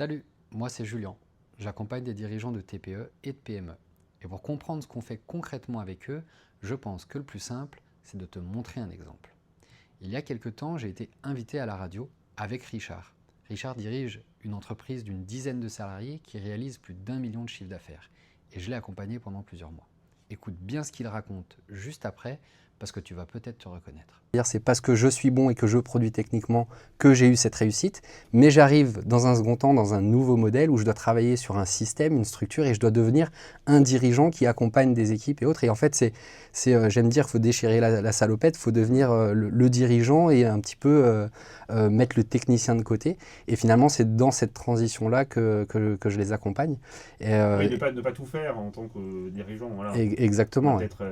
Salut, moi c'est Julien. J'accompagne des dirigeants de TPE et de PME. Et pour comprendre ce qu'on fait concrètement avec eux, je pense que le plus simple, c'est de te montrer un exemple. Il y a quelque temps, j'ai été invité à la radio avec Richard. Richard dirige une entreprise d'une dizaine de salariés qui réalise plus d'1 million de chiffre d'affaires. Et je l'ai accompagné pendant plusieurs mois. Écoute bien ce qu'il raconte juste après, parce que tu vas peut-être te reconnaître. C'est parce que je suis bon et que je produis techniquement que j'ai eu cette réussite, mais j'arrive dans un second temps dans un nouveau modèle où je dois travailler sur un système, une structure, et je dois devenir un dirigeant qui accompagne des équipes et autres. Et en fait, j'aime dire, il faut déchirer la salopette, il faut devenir le dirigeant et un petit peu mettre le technicien de côté. Et finalement, c'est dans cette transition-là que je les accompagne. Et, Oui, ne pas tout faire en tant que dirigeant. Voilà. Exactement. Ouais. Peut-être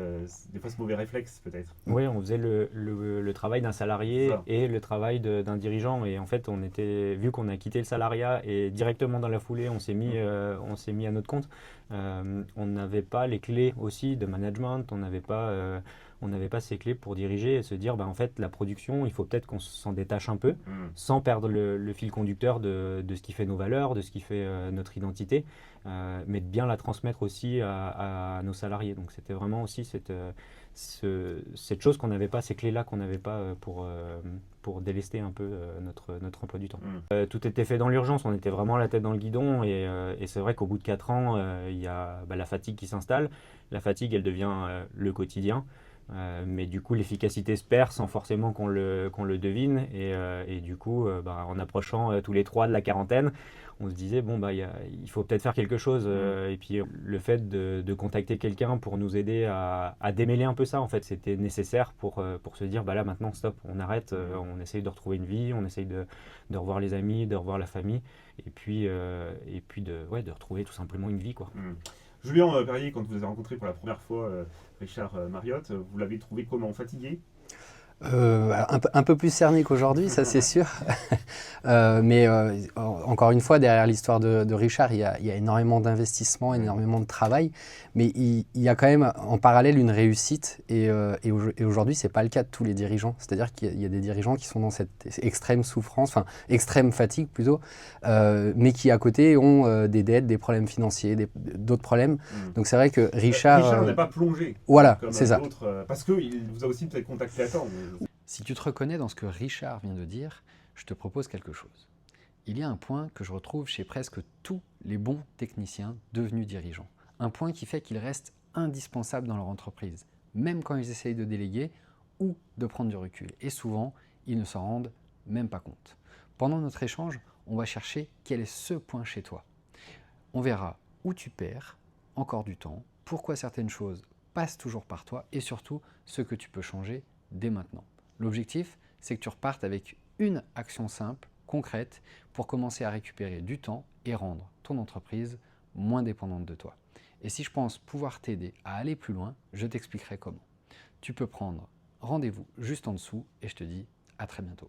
des fois ce mauvais réflexe, peut-être. Oui, on faisait le travail d'un salarié Ça. et le travail d'un dirigeant. Et en fait, vu qu'on a quitté le salariat et directement dans la foulée, on s'est mis à notre compte. On n'avait pas les clés aussi de management, on n'avait pas ces clés pour diriger et se dire, en fait, la production, il faut peut-être qu'on s'en détache un peu, sans perdre le fil conducteur de ce qui fait nos valeurs, de ce qui fait notre identité, mais de bien la transmettre aussi à nos salariés. Donc c'était vraiment aussi cette chose qu'on n'avait pas, ces clés-là qu'on n'avait pas pour délester un peu notre emploi du temps. Tout était fait dans l'urgence, on était vraiment la tête dans le guidon et c'est vrai qu'au bout de 4 ans, il y a la fatigue qui s'installe. La fatigue, elle devient le quotidien. Mais du coup, l'efficacité se perd sans forcément qu'on le devine. Et du coup, en approchant tous les 3 de la quarantaine, on se disait, il faut peut-être faire quelque chose. Et puis, le fait de contacter quelqu'un pour nous aider à démêler un peu ça, en fait, c'était nécessaire pour se dire, là, maintenant, stop, on arrête, on essaye de retrouver une vie, on essaye de revoir les amis, de revoir la famille, et puis de retrouver tout simplement une vie, quoi. Julien Perrier, quand vous avez rencontré pour la première fois Richard Mariotte, vous l'avez trouvé comment? Fatigué? Un peu plus cerné qu'aujourd'hui, ça c'est sûr. Mais encore une fois, derrière l'histoire de Richard, il y a énormément d'investissement, énormément de travail. Mais il y a quand même en parallèle une réussite. Et aujourd'hui, ce n'est pas le cas de tous les dirigeants. C'est-à-dire qu'il y a des dirigeants qui sont dans cette extrême souffrance, enfin extrême fatigue plutôt, mais qui à côté ont des dettes, des problèmes financiers, d'autres problèmes. Donc c'est vrai que Richard n'a pas plongé. Voilà, c'est ça. Parce qu'il vous a aussi peut-être contacté à temps. Si tu te reconnais dans ce que Richard vient de dire, je te propose quelque chose. Il y a un point que je retrouve chez presque tous les bons techniciens devenus dirigeants. Un point qui fait qu'ils restent indispensables dans leur entreprise, même quand ils essayent de déléguer ou de prendre du recul. Et souvent, ils ne s'en rendent même pas compte. Pendant notre échange, on va chercher quel est ce point chez toi. On verra où tu perds encore du temps, pourquoi certaines choses passent toujours par toi et surtout ce que tu peux changer dès maintenant. L'objectif, c'est que tu repartes avec une action simple, concrète, pour commencer à récupérer du temps et rendre ton entreprise moins dépendante de toi. Et si je pense pouvoir t'aider à aller plus loin, je t'expliquerai comment. Tu peux prendre rendez-vous juste en dessous et je te dis à très bientôt.